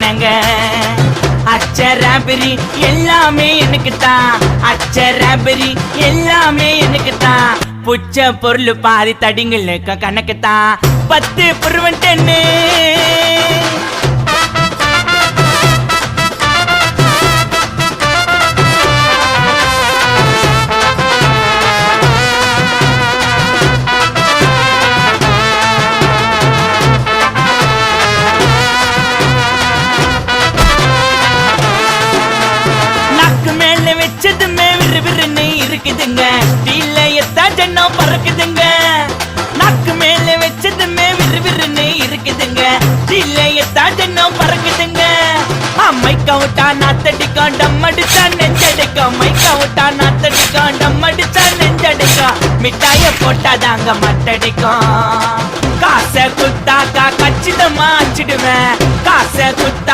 பண்ணங்க. அச்சராபரி எல்லாமே எனக்கு தான், அச்சராபரி எல்லாமே எனக்கு தான். புச்ச பொருள் பாதி தடிங்களுக்கு கணக்கு தான், 10 புருவன் 10. வச்சதுமே விறுவிறுன்னு இருக்குதுங்க, டீல எத்தா ஜன்னம் பறக்குதுங்க. நாக்கு மேல வச்சதுமே விறுவிறுன்னு இருக்குதுங்க, டீல எத்தா ஜன்னம் பறக்குதுங்க. மைக்க விட்டா நாத்தடிக்கும், டம் அடிச்சா நெஞ்சடிக்கும். மைக்க விட்டா நாத்தடிக்கும், டம் அடிச்சா நெஞ்சடிக்கும். மிட்டாய போட்டாதாங்க மட்டடிக்கும். காசை குத்தாக்கா கச்சிதமா அச்சிடுவேன், காசை குத்தா